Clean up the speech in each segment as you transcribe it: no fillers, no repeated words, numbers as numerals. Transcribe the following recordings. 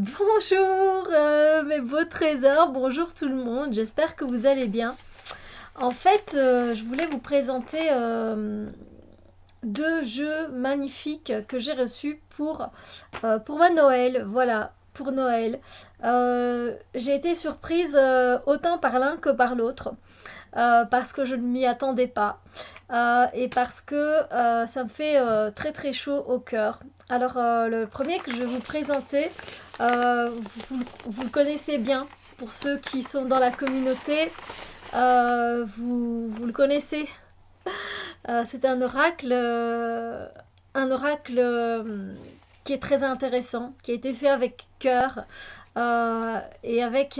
Bonjour mes beaux trésors, bonjour tout le monde, j'espère que vous allez bien. En fait, je voulais vous présenter deux jeux magnifiques que j'ai reçus pour ma Noël. Voilà, pour Noël. J'ai été surprise autant par l'un que par l'autre. Parce que je ne m'y attendais pas et parce que ça me fait très très chaud au cœur. Alors le premier que je vais vous présenter, vous le connaissez bien. Pour ceux qui sont dans la communauté, vous le connaissez. C'est un oracle qui est très intéressant, qui a été fait avec cœur et avec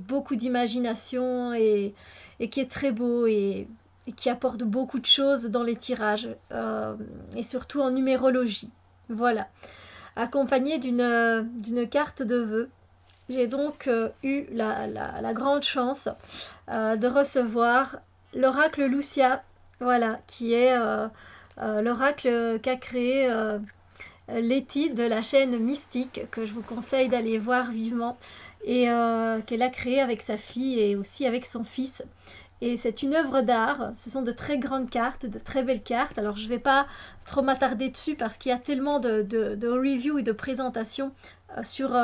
beaucoup d'imagination et qui est très beau et qui apporte beaucoup de choses dans les tirages et surtout en numérologie. Voilà, accompagné d'une carte de vœux. J'ai donc eu la grande chance de recevoir l'oracle Lucia, voilà, qui est l'oracle qu'a créé Letty de la chaîne Mystique, que je vous conseille d'aller voir vivement, et qu'elle a créé avec sa fille et aussi avec son fils. Et c'est une œuvre d'art, ce sont de très grandes cartes, de très belles cartes. Alors je ne vais pas trop m'attarder dessus parce qu'il y a tellement de reviews et de présentations sur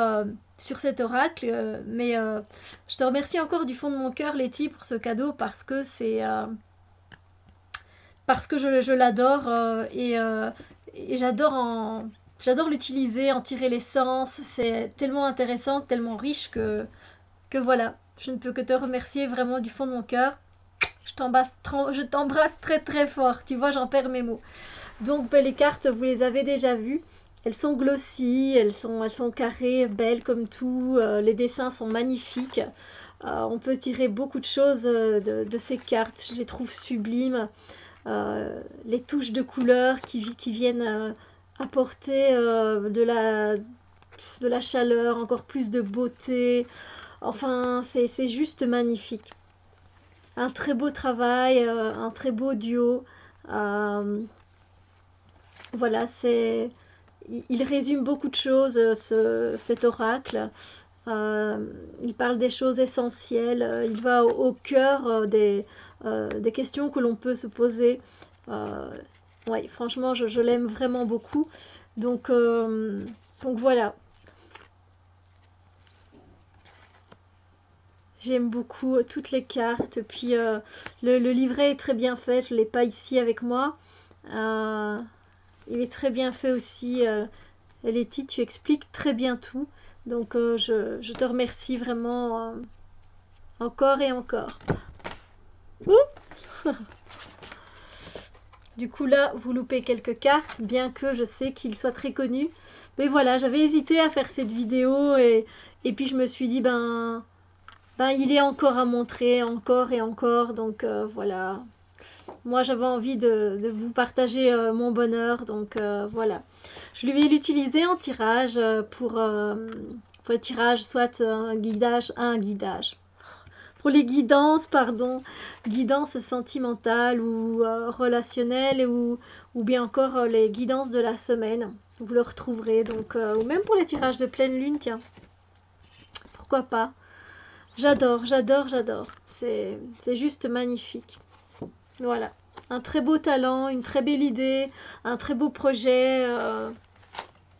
cet oracle. Mais je te remercie encore du fond de mon cœur, Letty, pour ce cadeau parce que je l'adore et j'adore l'utiliser, en tirer l'essence. C'est tellement intéressant, tellement riche que voilà. Je ne peux que te remercier vraiment du fond de mon cœur. Je t'embrasse très très fort. Tu vois, j'en perds mes mots. Donc, ben, les cartes, vous les avez déjà vues. Elles sont glossy, elles sont carrées, belles comme tout. Les dessins sont magnifiques. On peut tirer beaucoup de choses de ces cartes. Je les trouve sublimes. Les touches de couleurs qui viennent apporter de la chaleur, encore plus de beauté. Enfin, c'est juste magnifique. Un très beau travail, un très beau duo. Euh, voilà, il résume beaucoup de choses, cet oracle. Il parle des choses essentielles, il va au cœur des questions que l'on peut se poser. Euh, ouais, franchement, je l'aime vraiment beaucoup. Donc, euh, donc voilà, j'aime beaucoup toutes les cartes. Puis le livret est très bien fait, je ne l'ai pas ici avec moi. Euh, il est très bien fait aussi. Letty, tu expliques très bien tout. Donc je te remercie vraiment encore et encore. Ouh. Du coup là, vous loupez quelques cartes, bien que je sais qu'il soit très connu. Mais voilà, j'avais hésité à faire cette vidéo et puis je me suis dit, ben il est encore à montrer, encore et encore. Donc voilà, moi j'avais envie de vous partager mon bonheur. Donc voilà, je vais l'utiliser en tirage pour le tirage, soit un guidage. Pour les guidances, pardon, guidances sentimentales ou relationnelles ou bien encore les guidances de la semaine. Vous le retrouverez donc, ou même pour les tirages de pleine lune, tiens, pourquoi pas. J'adore, j'adore, j'adore. C'est juste magnifique. Voilà, un très beau talent, une très belle idée, un très beau projet.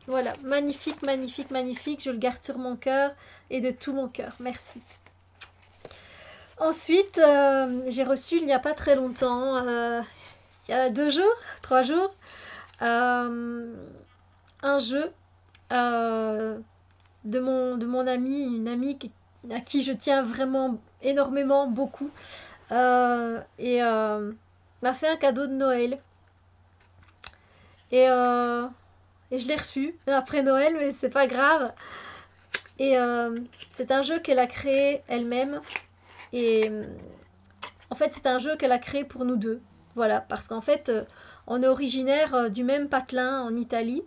Voilà, magnifique, magnifique, magnifique. Je le garde sur mon cœur et de tout mon cœur. Merci. Ensuite, j'ai reçu il n'y a pas très longtemps, il y a 2 jours, 3 jours, euh, un jeu euh, de mon amie, une amie à qui je tiens vraiment énormément, beaucoup, et m'a fait un cadeau de Noël. Et, euh, et je l'ai reçu après Noël, mais c'est pas grave. Et c'est un jeu qu'elle a créé elle-même. Et en fait, c'est un jeu qu'elle a créé pour nous deux. Voilà, parce qu'en fait, on est originaire du même patelin en Italie,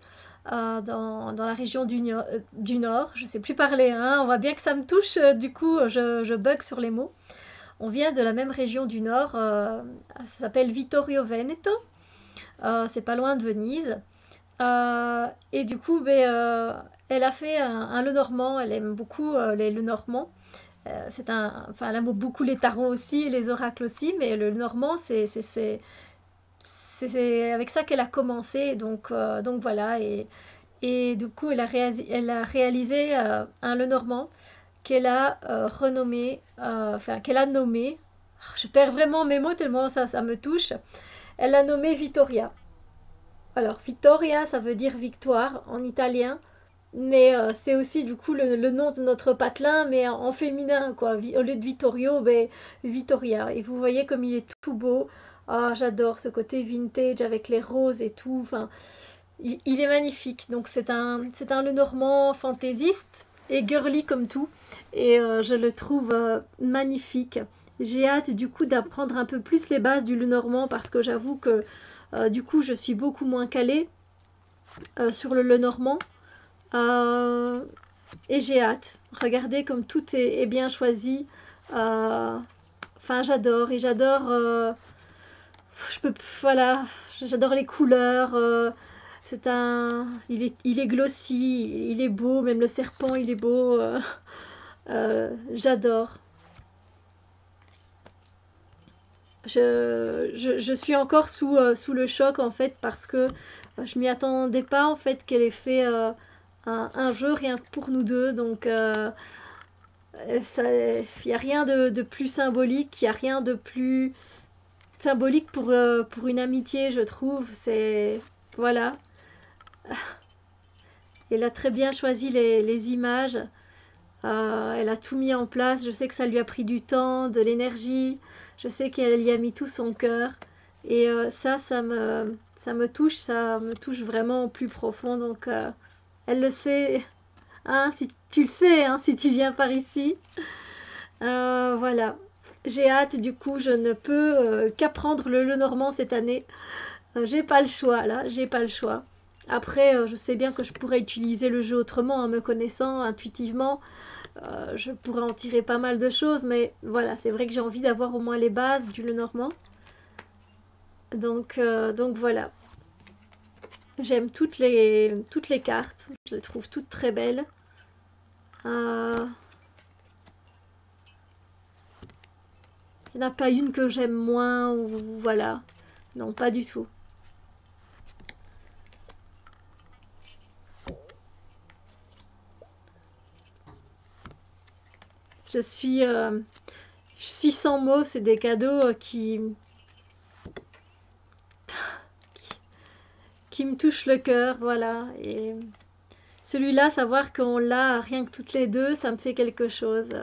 dans la région du Nord. Je ne sais plus parler, hein. On voit bien que ça me touche, du coup, je bug sur les mots. On vient de la même région du Nord, ça s'appelle Vittorio Veneto, c'est pas loin de Venise. Et du coup, ben, Elle a fait un Lenormand, elle aime beaucoup les Lenormands. Enfin, elle aime beaucoup les tarots aussi, et les oracles aussi, mais le Normand, c'est avec ça qu'elle a commencé, donc voilà. Et du coup, elle a réalisé un Lenormand qu'elle a renommé, enfin qu'elle a nommé. Je perds vraiment mes mots tellement ça me touche. Elle l'a nommé Vittoria. Alors, Vittoria, ça veut dire victoire en italien. Mais c'est aussi du coup le nom de notre patelin, mais en féminin, quoi. Au lieu de Vittorio, ben, Vittoria. Et vous voyez comme il est tout beau. Ah, j'adore ce côté vintage avec les roses et tout. Enfin, il est magnifique. Donc c'est un Lenormand fantaisiste et girly comme tout. Et je le trouve magnifique. J'ai hâte du coup d'apprendre un peu plus les bases du Lenormand parce que j'avoue que du coup je suis beaucoup moins calée sur le Lenormand. Euh, et j'ai hâte. Regardez comme tout est bien choisi. Enfin, j'adore. Et j'adore. Je peux. Voilà. J'adore les couleurs. Il est glossy. Il est beau. Même le serpent, il est beau. J'adore. Je suis encore sous le choc en fait parce que je m'y attendais pas en fait qu'elle ait fait un jeu rien que pour nous deux. Donc il n'y a rien de plus symbolique, il n'y a rien de plus symbolique pour une amitié, je trouve. C'est. Voilà. Elle a très bien choisi les images. Elle a tout mis en place. Je sais que ça lui a pris du temps, de l'énergie. Je sais qu'elle y a mis tout son cœur. Et ça me touche. Ça me touche vraiment au plus profond. Donc, elle le sait. Hein, si tu le sais, hein, si tu viens par ici. Voilà. J'ai hâte, du coup, je ne peux qu'apprendre le Lenormand cette année. J'ai pas le choix, là, j'ai pas le choix. Après, je sais bien que je pourrais utiliser le jeu autrement, en me connaissant intuitivement. Je pourrais en tirer pas mal de choses, mais voilà, c'est vrai que j'ai envie d'avoir au moins les bases du Lenormand. Donc voilà. J'aime toutes les cartes, je les trouve toutes très belles. Euh, Il n'y en a pas une que j'aime moins, ou voilà. Non, pas du tout. Je suis, euh, je suis sans mots, c'est des cadeaux qui me touchent le cœur, voilà. Et celui-là, savoir qu'on l'a rien que toutes les deux, ça me fait quelque chose.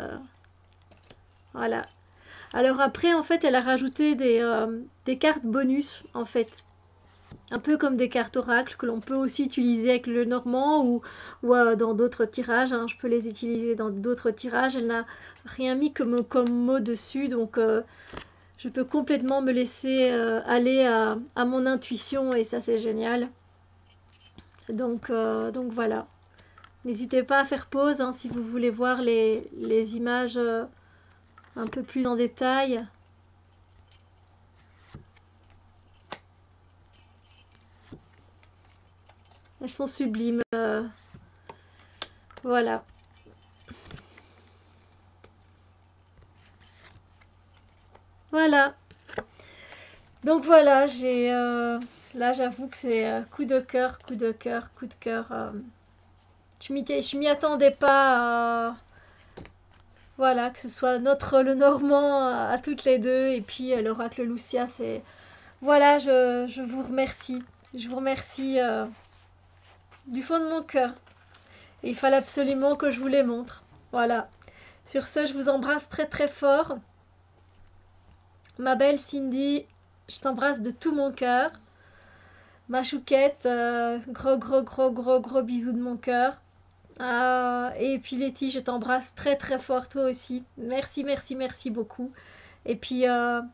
Voilà. Alors après, en fait, elle a rajouté des cartes bonus, en fait. Un peu comme des cartes oracles que l'on peut aussi utiliser avec le normand ou dans d'autres tirages, hein. Je peux les utiliser dans d'autres tirages. Elle n'a rien mis comme mot dessus, donc je peux complètement me laisser aller à mon intuition et ça c'est génial. Donc voilà. N'hésitez pas à faire pause hein, si vous voulez voir les images un peu plus en détail. Elles sont sublimes. Voilà. Voilà. Donc voilà, là j'avoue que c'est coup de cœur, coup de cœur, coup de cœur. Je m'y attendais pas. Voilà, que ce soit notre le Normand à toutes les deux et puis l'oracle Lucia, c'est voilà, je vous remercie. Je vous remercie du fond de mon cœur. Et il fallait absolument que je vous les montre. Voilà. Sur ce, je vous embrasse très très fort. Ma belle Cindy, je t'embrasse de tout mon cœur. Ma chouquette, gros gros gros gros gros bisous de mon cœur. Et puis Letty, je t'embrasse très très fort toi aussi. Merci, merci, merci beaucoup. Et puis à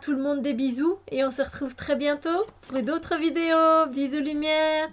tout le monde des bisous et on se retrouve très bientôt pour d'autres vidéos. Bisous lumière.